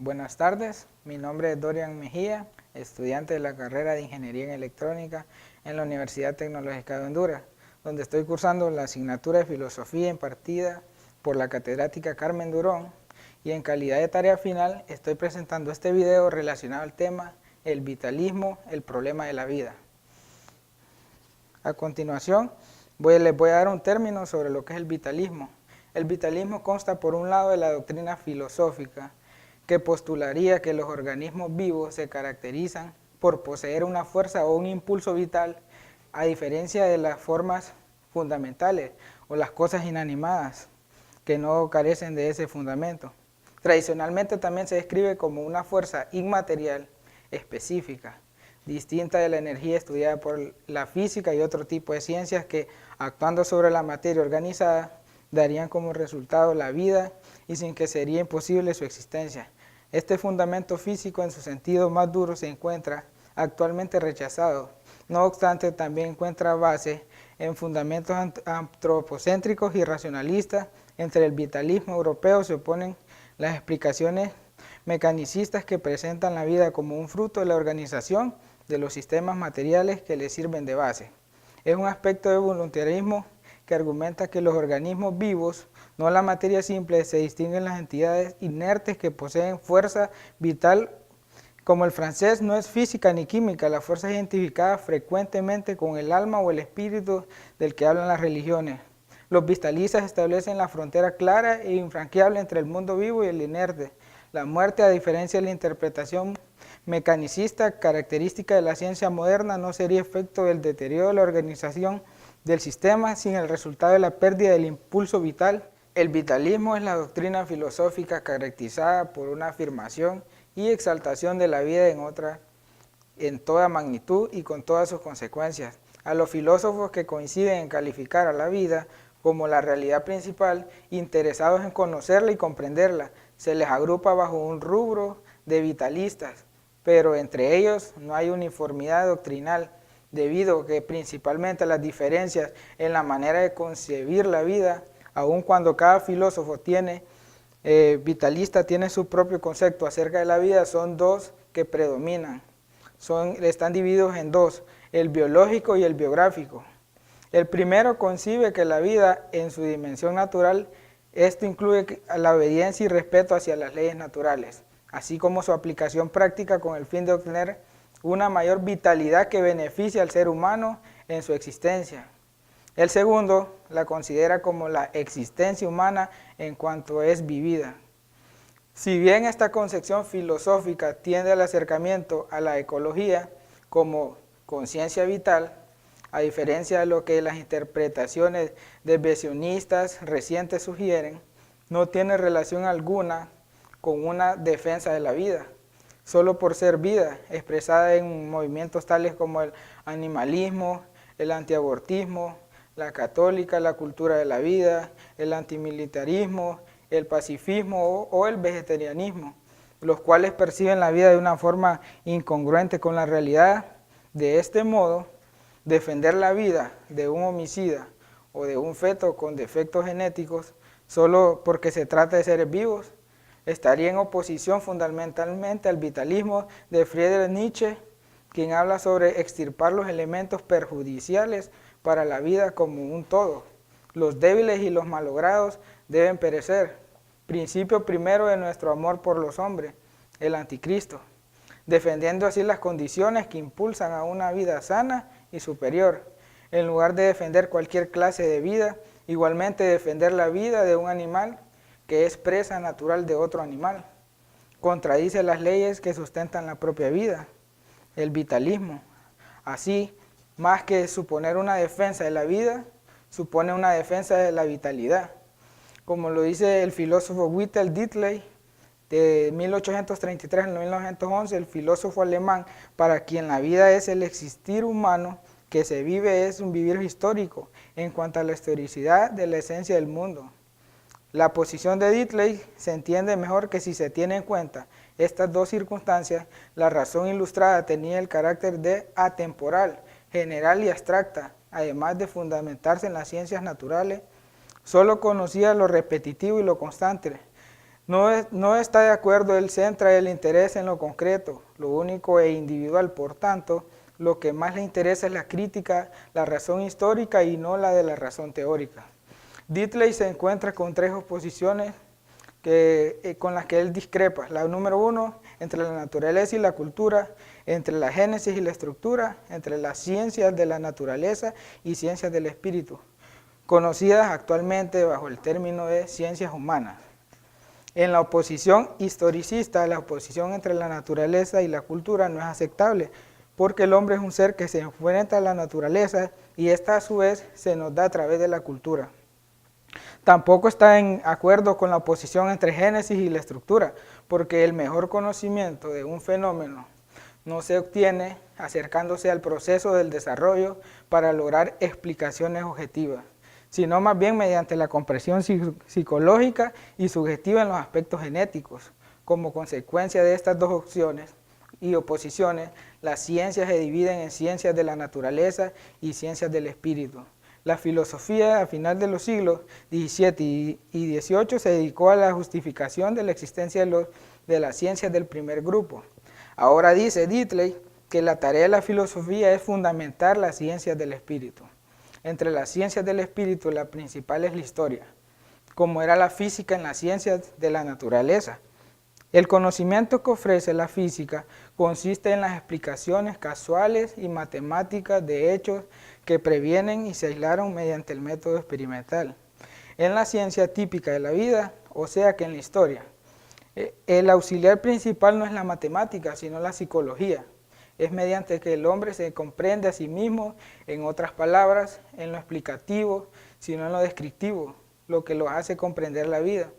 Buenas tardes, mi nombre es Dorian Mejía, estudiante de la carrera de Ingeniería en Electrónica en la Universidad Tecnológica de Honduras, donde estoy cursando la asignatura de Filosofía impartida por la catedrática Carmen Durón, y en calidad de tarea final estoy presentando este video relacionado al tema El vitalismo, el problema de la vida. A continuación, les voy a dar un término sobre lo que es el vitalismo. El vitalismo consta por un lado de la doctrina filosófica, que postularía que los organismos vivos se caracterizan por poseer una fuerza o un impulso vital, a diferencia de las formas fundamentales o las cosas inanimadas, que no carecen de ese fundamento. Tradicionalmente también se describe como una fuerza inmaterial específica, distinta de la energía estudiada por la física y otro tipo de ciencias que, actuando sobre la materia organizada, darían como resultado la vida y sin que sería imposible su existencia. Este fundamento físico en su sentido más duro se encuentra actualmente rechazado. No obstante, también encuentra base en fundamentos antropocéntricos y racionalistas. Entre el vitalismo europeo se oponen las explicaciones mecanicistas que presentan la vida como un fruto de la organización de los sistemas materiales que le sirven de base. Es un aspecto de voluntarismo que argumenta que los organismos vivos, no la materia simple, se distinguen las entidades inertes que poseen fuerza vital. Como el francés no es física ni química, la fuerza es identificada frecuentemente con el alma o el espíritu del que hablan las religiones. Los vitalistas establecen la frontera clara e infranqueable entre el mundo vivo y el inerte. La muerte, a diferencia de la interpretación mecanicista característica de la ciencia moderna, no sería efecto del deterioro de la organización del sistema sin el resultado de la pérdida del impulso vital. El vitalismo es la doctrina filosófica caracterizada por una afirmación y exaltación de la vida en toda magnitud y con todas sus consecuencias. A los filósofos que coinciden en calificar a la vida como la realidad principal, interesados en conocerla y comprenderla, se les agrupa bajo un rubro de vitalistas, pero entre ellos no hay uniformidad doctrinal, debido a que principalmente las diferencias en la manera de concebir la vida, aun cuando cada filósofo vitalista tiene su propio concepto acerca de la vida, son dos que predominan. Están divididos en dos, el biológico y el biográfico. El primero concibe que la vida en su dimensión natural, esto incluye la obediencia y respeto hacia las leyes naturales, así como su aplicación práctica con el fin de obtener una mayor vitalidad que beneficie al ser humano en su existencia. El segundo la considera como la existencia humana en cuanto es vivida. Si bien esta concepción filosófica tiende al acercamiento a la ecología como conciencia vital, a diferencia de lo que las interpretaciones desviacionistas recientes sugieren, no tiene relación alguna con una defensa de la vida, solo por ser vida, expresada en movimientos tales como el animalismo, el antiabortismo, la católica, la cultura de la vida, el antimilitarismo, el pacifismo o el vegetarianismo, los cuales perciben la vida de una forma incongruente con la realidad. De este modo, defender la vida de un homicida o de un feto con defectos genéticos solo porque se trata de seres vivos estaría en oposición fundamentalmente al vitalismo de Friedrich Nietzsche, quien habla sobre extirpar los elementos perjudiciales para la vida como un todo. Los débiles y los malogrados deben perecer. Principio primero de nuestro amor por los hombres, el anticristo, defendiendo así las condiciones que impulsan a una vida sana y superior. En lugar de defender cualquier clase de vida, igualmente defender la vida de un animal que es presa natural de otro animal. Contradice las leyes que sustentan la propia vida, el vitalismo. Así, más que suponer una defensa de la vida, supone una defensa de la vitalidad. Como lo dice el filósofo Whittle Diddley, de 1833 a 1911, el filósofo alemán, para quien la vida es el existir humano que se vive, es un vivir histórico, en cuanto a la historicidad de la esencia del mundo. La posición de Diddley se entiende mejor que si se tiene en cuenta estas dos circunstancias, la razón ilustrada tenía el carácter de atemporal, general y abstracta, además de fundamentarse en las ciencias naturales, solo conocía lo repetitivo y lo constante. No está de acuerdo, él centra el interés en lo concreto, lo único e individual. Por tanto, lo que más le interesa es la crítica, la razón histórica y no la de la razón teórica. Diddley se encuentra con tres oposiciones con las que él discrepa. La número uno, entre la naturaleza y la cultura, entre la génesis y la estructura, entre las ciencias de la naturaleza y ciencias del espíritu, conocidas actualmente bajo el término de ciencias humanas. En la oposición historicista, la oposición entre la naturaleza y la cultura no es aceptable, porque el hombre es un ser que se enfrenta a la naturaleza y esta a su vez se nos da a través de la cultura. Tampoco está en acuerdo con la oposición entre génesis y la estructura, porque el mejor conocimiento de un fenómeno no se obtiene acercándose al proceso del desarrollo para lograr explicaciones objetivas, sino más bien mediante la comprensión psicológica y subjetiva en los aspectos genéticos. Como consecuencia de estas dos opciones y oposiciones, las ciencias se dividen en ciencias de la naturaleza y ciencias del espíritu. La filosofía a final de los siglos XVII y XVIII se dedicó a la justificación de la existencia de las ciencias del primer grupo. Ahora dice Diddley que la tarea de la filosofía es fundamentar las ciencias del espíritu. Entre las ciencias del espíritu, la principal es la historia, como era la física en las ciencias de la naturaleza. El conocimiento que ofrece la física consiste en las explicaciones casuales y matemáticas de hechos que previenen y se aislaron mediante el método experimental. En la ciencia típica de la vida, o sea que en la historia, el auxiliar principal no es la matemática, sino la psicología. Es mediante que el hombre se comprende a sí mismo, en otras palabras, en lo explicativo, sino en lo descriptivo, lo que lo hace comprender la vida.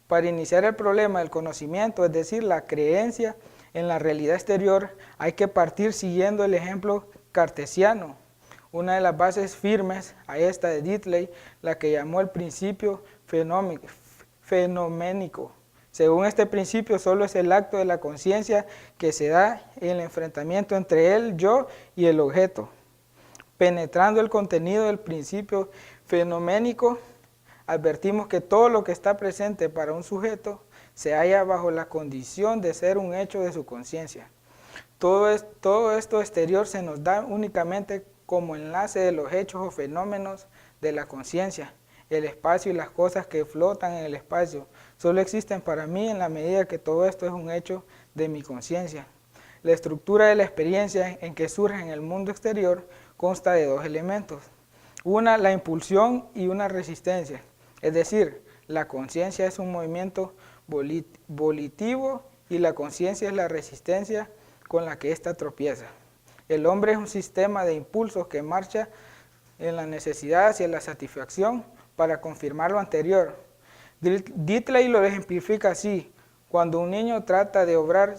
Para iniciar el problema del conocimiento, es decir, la creencia en la realidad exterior, hay que partir siguiendo el ejemplo cartesiano. Una de las bases firmes a esta de Diddley, la que llamó el principio fenoménico. Según este principio, solo es el acto de la conciencia que se da en el enfrentamiento entre el yo y el objeto. Penetrando el contenido del principio fenoménico, advertimos que todo lo que está presente para un sujeto se halla bajo la condición de ser un hecho de su conciencia. Todo esto exterior se nos da únicamente como enlace de los hechos o fenómenos de la conciencia. El espacio y las cosas que flotan en el espacio solo existen para mí en la medida que todo esto es un hecho de mi conciencia. La estructura de la experiencia en que surge en el mundo exterior consta de dos elementos. Una, la impulsión y una resistencia. Es decir, la conciencia es un movimiento volitivo y la conciencia es la resistencia con la que ésta tropieza. El hombre es un sistema de impulsos que marcha en la necesidad hacia la satisfacción para confirmar lo anterior. Diddley lo ejemplifica así: cuando un niño trata de obrar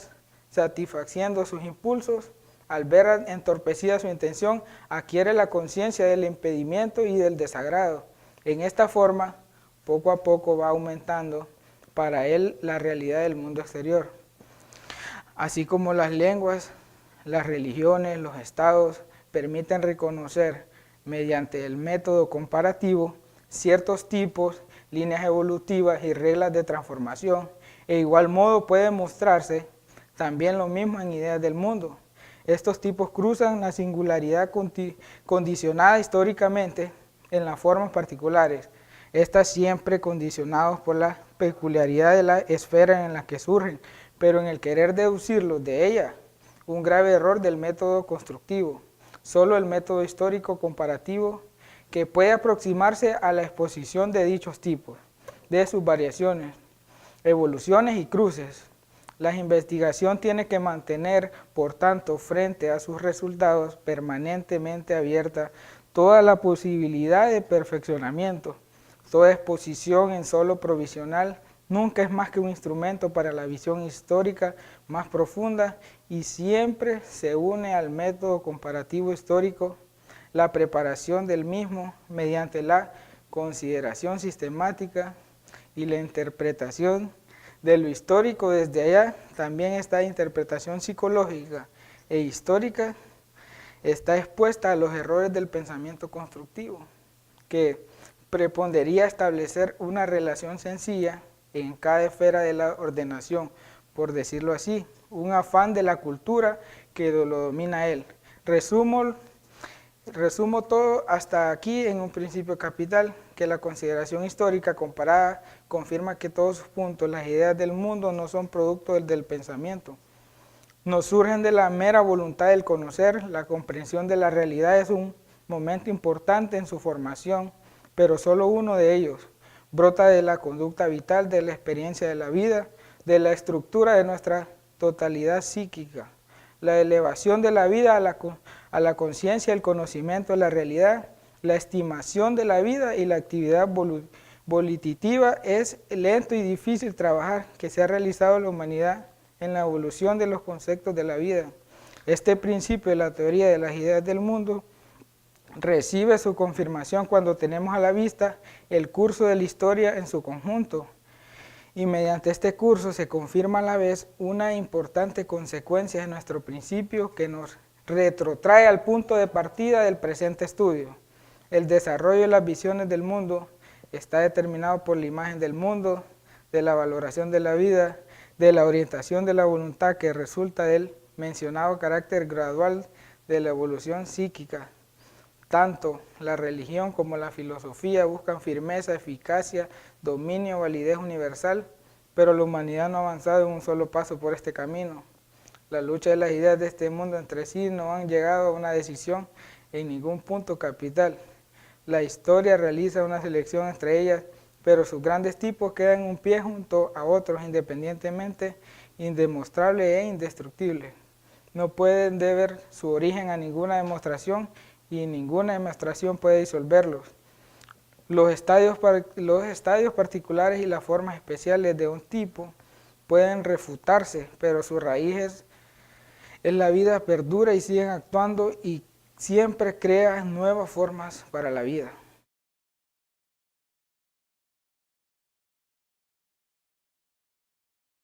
satisfaciendo sus impulsos, al ver entorpecida su intención, adquiere la conciencia del impedimento y del desagrado. En esta forma, poco a poco va aumentando para él la realidad del mundo exterior. Así como las lenguas, las religiones, los estados permiten reconocer mediante el método comparativo ciertos tipos, líneas evolutivas y reglas de transformación, e igual modo puede mostrarse también lo mismo en ideas del mundo. Estos tipos cruzan la singularidad condicionada históricamente en las formas particulares, estas siempre condicionados por la peculiaridad de la esfera en la que surgen, pero en el querer deducirlos de ella, un grave error del método constructivo. Solo el método histórico comparativo, que puede aproximarse a la exposición de dichos tipos, de sus variaciones, evoluciones y cruces. La investigación tiene que mantener, por tanto, frente a sus resultados permanentemente abierta toda la posibilidad de perfeccionamiento. Toda exposición en solo provisional nunca es más que un instrumento para la visión histórica más profunda y siempre se une al método comparativo histórico la preparación del mismo mediante la consideración sistemática y la interpretación de lo histórico. Desde allá también esta interpretación psicológica e histórica está expuesta a los errores del pensamiento constructivo, que prepondería establecer una relación sencilla en cada esfera de la ordenación, por decirlo así, un afán de la cultura que lo domina a él. Resumo todo hasta aquí en un principio capital, que la consideración histórica comparada confirma que todos sus puntos, las ideas del mundo no son producto del pensamiento, no surgen de la mera voluntad del conocer. La comprensión de la realidad es un momento importante en su formación, pero solo uno de ellos. Brota de la conducta vital, de la experiencia de la vida, de la estructura de nuestra totalidad psíquica. La elevación de la vida a la conciencia, el conocimiento de la realidad, la estimación de la vida y la actividad volitiva es lento y difícil trabajar que se ha realizado en la humanidad en la evolución de los conceptos de la vida. Este principio de la teoría de las ideas del mundo recibe su confirmación cuando tenemos a la vista el curso de la historia en su conjunto, y mediante este curso se confirma a la vez una importante consecuencia de nuestro principio que nos retrotrae al punto de partida del presente estudio. El desarrollo de las visiones del mundo está determinado por la imagen del mundo, de la valoración de la vida, de la orientación de la voluntad que resulta del mencionado carácter gradual de la evolución psíquica. Tanto la religión como la filosofía buscan firmeza, eficacia, dominio, validez universal, pero la humanidad no ha avanzado en un solo paso por este camino. La lucha de las ideas de este mundo entre sí no han llegado a una decisión en ningún punto capital. La historia realiza una selección entre ellas, pero sus grandes tipos quedan en un pie junto a otros independientemente, indemostrables e indestructibles. No pueden deber su origen a ninguna demostración y ninguna demostración puede disolverlos. Los estadios particulares y las formas especiales de un tipo pueden refutarse, pero sus raíces en la vida perdura y siguen actuando y siempre crean nuevas formas para la vida.